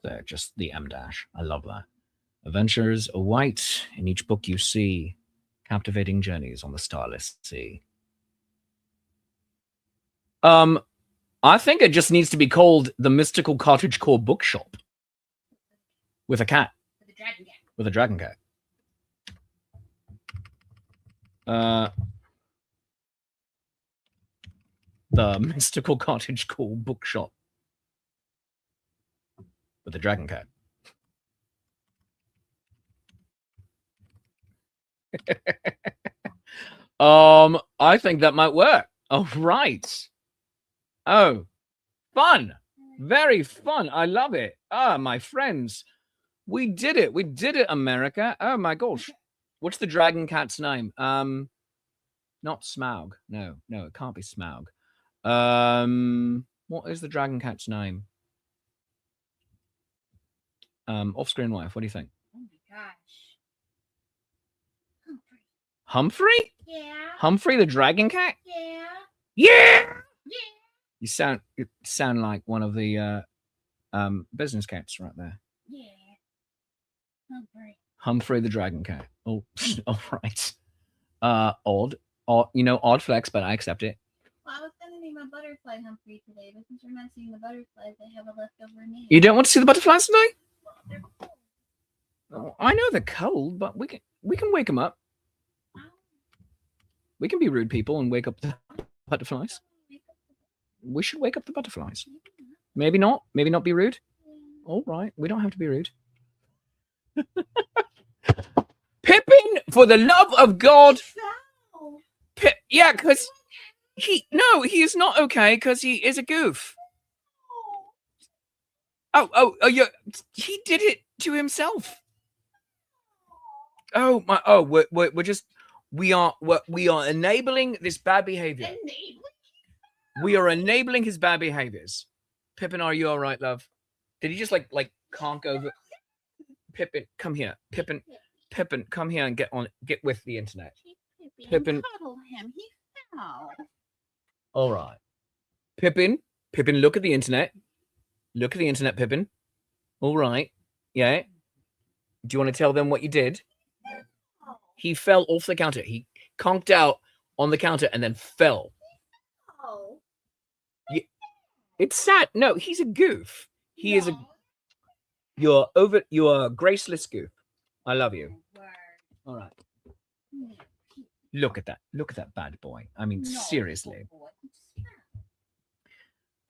So just the M dash. I love that. Adventures await in each book you see. Captivating journeys on the starless sea. I think it just needs to be called the Mystical Cottagecore Bookshop. With a cat. With a dragon cat. With a dragon cat. The Mystical Cottagecore Bookshop. With a dragon cat. I think that might work. Oh, right. Oh, fun. Very fun. I love it. Ah, my friends. We did it. We did it, America. Oh, my gosh. What's the dragon cat's name? Not Smaug. No, it can't be Smaug. What is the dragon cat's name? Off-screen wife. What do you think? Oh my gosh. Humphrey? Yeah. Humphrey the dragon cat? Yeah. Yeah. Yeah. You sound like one of the business cats right there. Yeah. Humphrey the dragon cat. Oh, all right. Odd, odd flex, but I accept it. Well, I was gonna name a butterfly Humphrey today, but since you're not seeing the butterflies, I have a leftover name. You don't want to see the butterflies today? Well, they're cool. Oh, I know they're cold, but we can wake them up. We can be rude people and wake up the butterflies. We should wake up the butterflies. Maybe not. Maybe not be rude. All right. We don't have to be rude. Pippin, for the love of God. Yeah, because he is not okay because he is a goof. Oh, yeah. He did it to himself. Oh my! Oh, we are enabling this bad behavior. We are enabling his bad behaviors. Pippin, are you all right, love? Did he just like conk over? Pippin, come here. Pippin, come here and get with the internet. Pippin, Cuddle him. He fell. all right. Pippin, look at the internet. Look at the internet, Pippin. All right. Yeah. Do you want to tell them what you did? He fell off the counter. He conked out on the counter and then fell. Oh. It's sad. No, he's a goof. He is a. You're a graceless goof. I love you. All right. Look at that. Look at that bad boy. I mean, seriously.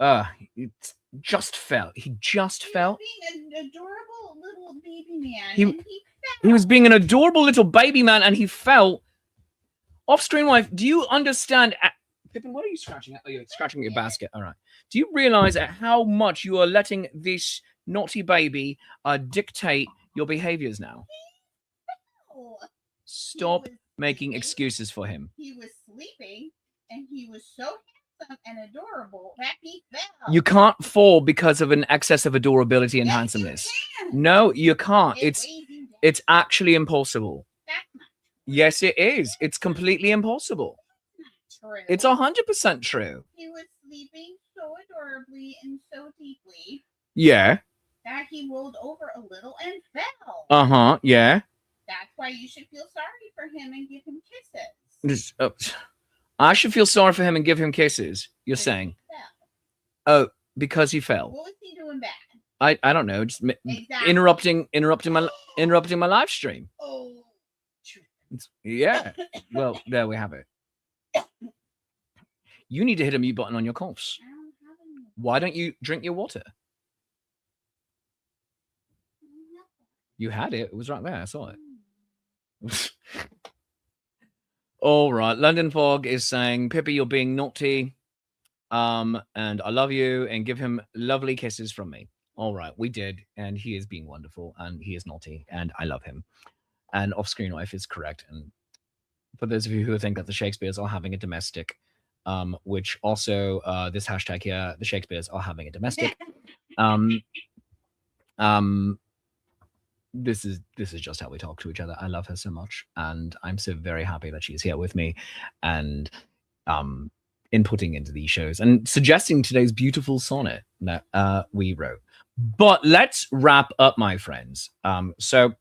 It just fell. He just fell. Being an adorable little baby man. He fell. He was being an adorable little baby man and he fell. Off-screen wife, do you understand? Pippin, what are you scratching at? Oh, you're scratching your basket. All right. Do you realize at how much you are letting this naughty baby dictate your behaviors now? Stop making excuses for him. He was sleeping and he was so handsome and adorable that he fell. You can't fall because of an excess of adorability and handsomeness. No, you can't. It's actually impossible. That's not Yes, it is. It's completely impossible. true. It's 100% true. He was sleeping so adorably and so deeply Yeah. that he rolled over a little and fell. Uh-huh. Yeah. That's why you should feel sorry for him and give him kisses. I should feel sorry for him and give him kisses. You're saying? Oh, because he fell. What was he doing bad? I don't know. Just Exactly. interrupting my live stream. Oh. Yeah. Well, there we have it. You need to hit a mute button on your coughs. I don't have any. Why don't you drink your water? You had it. It was right there. I saw it. All right. London Fog is saying, Pippi, you're being naughty. And I love you and give him lovely kisses from me. All right. We did. And he is being wonderful and he is naughty and I love him. And off-screen wife is correct. And for those of you who think that the Shakespeares are having a domestic, which also this hashtag here, the Shakespeares are having a domestic. This is just how we talk to each other. I love her so much, and I'm so very happy that she's here with me, and inputting into these shows and suggesting today's beautiful sonnet that we wrote. But let's wrap up, my friends. So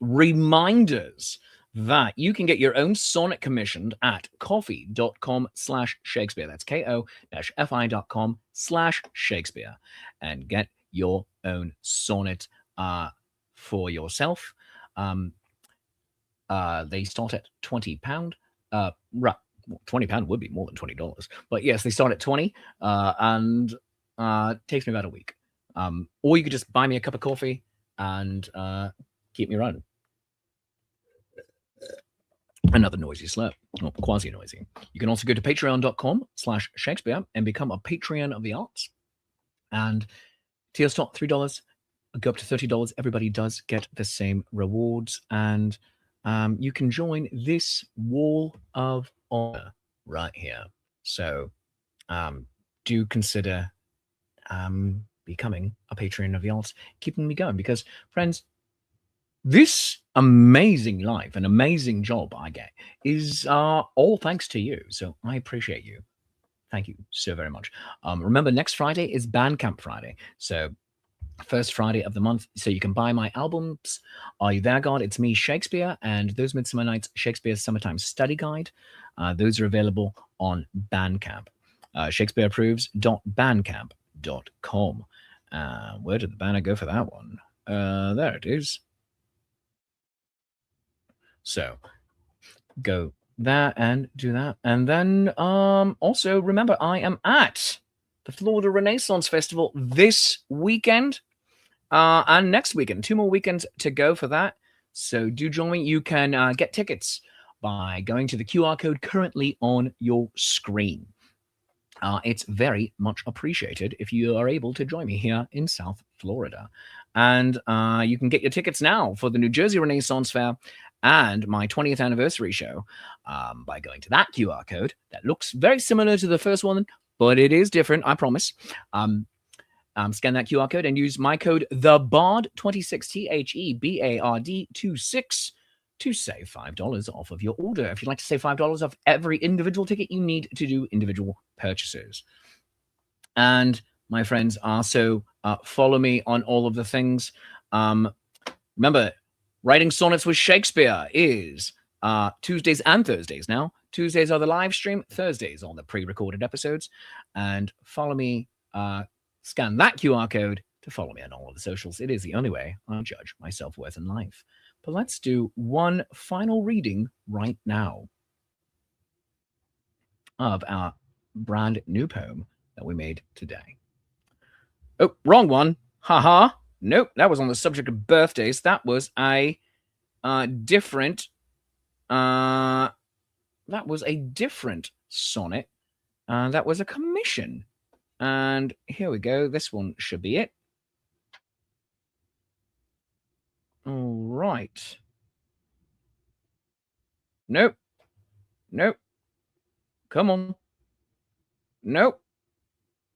reminders that you can get your own sonnet commissioned at ko-fi.com/Shakespeare. That's ko-fi.com/Shakespeare, and get your own sonnet for yourself. They start at £20. Right, £20 would be more than $20, but yes, they start at 20, and takes me about a week. Or you could just buy me a cup of coffee and keep me running. Another noisy slurp, or quasi noisy. You can also go to patreon.com/Shakespeare and become a Patreon of the arts. And tiers start $3, go up to $30. Everybody does get the same rewards. And you can join this wall of honor right here. So do consider becoming a patron of the arts, keeping me going. Because, friends, this amazing life, an amazing job I get, is all thanks to you. So I appreciate you. Thank you so very much. Remember, next Friday is Bandcamp Friday. So first Friday of the month, so you can buy my albums. Are You There, God? It's me, Shakespeare, and Those Midsummer Nights, Shakespeare's Summertime Study Guide. Those are available on Bandcamp. ShakespeareApproves.bandcamp.com. Where did the banner go for that one? There it is. So go there and do that. And then also remember, I am at the Florida Renaissance Festival this weekend and next weekend. 2 more weekends to go for that. So do join me. You can get tickets by going to the QR code currently on your screen. It's very much appreciated if you are able to join me here in South Florida. And you can get your tickets now for the New Jersey Renaissance Fair and my 20th anniversary show by going to that QR code that looks very similar to the first one, but it is different, I promise. Scan that QR code and use my code THEBARD26, THEBARD26 to save $5 off of your order. If you'd like to save $5 off every individual ticket, you need to do individual purchases. And my friends, also follow me on all of the things. Remember, Writing Sonnets with Shakespeare is Tuesdays and Thursdays now. Tuesdays are the live stream, Thursdays on the pre-recorded episodes. And follow me, scan that QR code to follow me on all of the socials. It is the only way I judge my self-worth in life. But let's do one final reading right now of our brand new poem that we made today. Oh, wrong one. Haha. Nope, that was on the subject of birthdays. That was a different sonnet. That was a commission. And here we go. This one should be it. All right. Nope. Come on. Nope.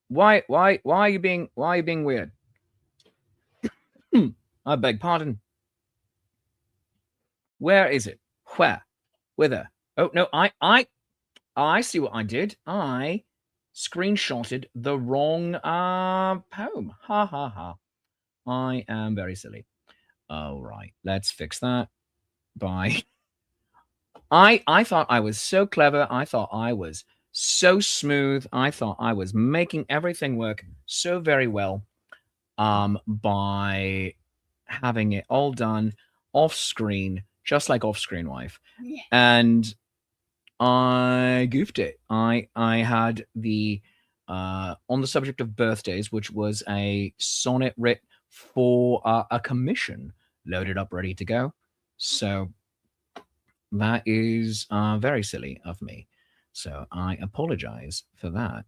Why are you being weird? I beg pardon. Where is it? Where? Whither? Oh no, I see what I did. I screenshotted the wrong poem. Ha ha ha. I am very silly. All right, let's fix that. Bye. I thought I was so clever. I thought I was so smooth. I thought I was making everything work so very well by having it all done off screen, just like Off Screen Wife. Yeah. And I goofed it. I had the on the subject of birthdays, which was a sonnet writ for a commission loaded up, ready to go. So that is very silly of me. So I apologize for that.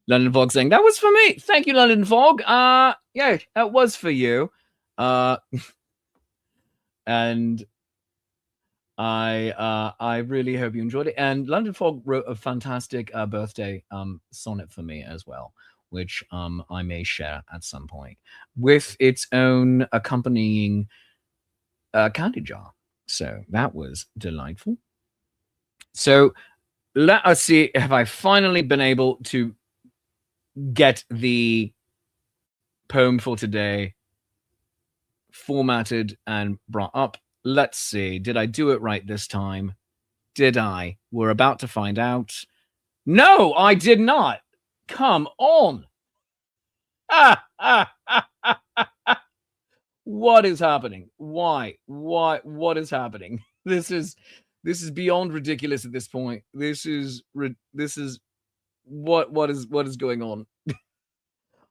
London Fog saying, that was for me. Thank you, London Fog. Yeah, that was for you. And I really hope you enjoyed it. And London Fog wrote a fantastic birthday sonnet for me as well, which I may share at some point with its own accompanying candy jar. So that was delightful. So let us see if I finally been able to get the poem for today formatted and brought up. Let's see. Did I do it right this time? Did I? We're about to find out. No, I did not. Come on. What is happening? Why? What is happening? This is beyond ridiculous at this point. This is what is going on?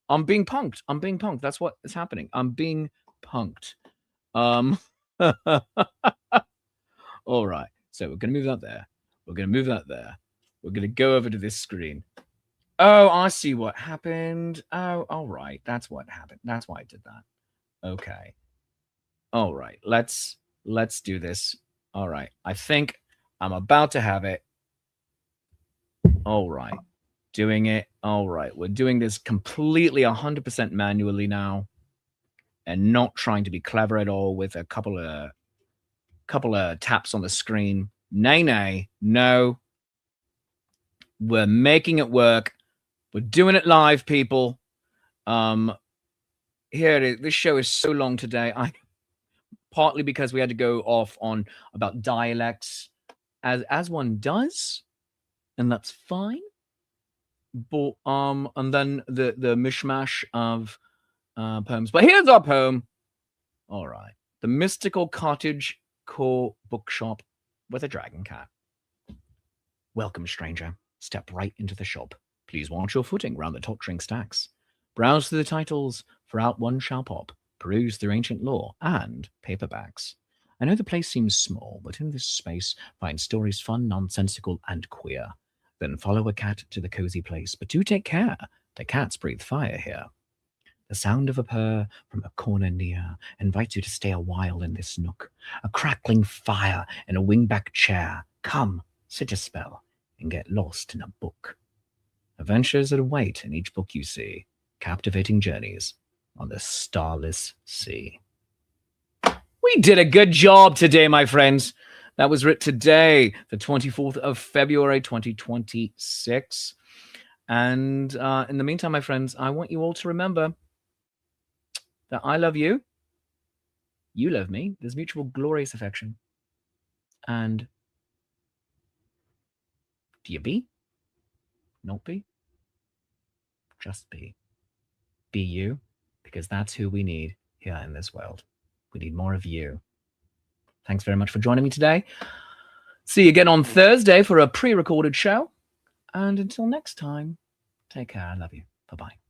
I'm being punked. That's what is happening. I'm being punked. All right. So we're going to move that there. We're going to move that there. We're going to go over to this screen. Oh, I see what happened. Oh, all right. That's what happened. That's why I did that. Okay. All right. Let's Let's do this. All right. I think I'm about to have it. All right. Doing it. All right. We're doing this completely 100% manually now and not trying to be clever at all with a couple of taps on the screen. Nay, no. We're making it work. We're doing it live, people. Here it is. This show is so long today. Partly because we had to go off on about dialects, as one does, and that's fine. But and then the mishmash of poems. But here's our poem. All right, the mystical cottage core bookshop with a dragon cat. Welcome, stranger. Step right into the shop. Please watch your footing round the tottering stacks. Browse through the titles, for out one shall pop. Peruse through ancient lore and paperbacks. I know the place seems small, but in this space find stories fun, nonsensical, and queer. Then follow a cat to the cozy place, but do take care, the cats breathe fire here. The sound of a purr from a corner near invites you to stay a while in this nook. A crackling fire in a wingback chair. Come, sit a spell, and get lost in a book. Adventures that await in each book you see. Captivating journeys on the starless sea. We did a good job today, my friends. That was written today, the 24th of February, 2026. And in the meantime, my friends, I want you all to remember that I love you. You love me. There's mutual glorious affection. And do you be? Not be? Just be. Be you, because that's who we need here in this world. We need more of you. Thanks very much for joining me today. See you again on Thursday for a pre-recorded show. And until next time, take care. I love you. Bye-bye.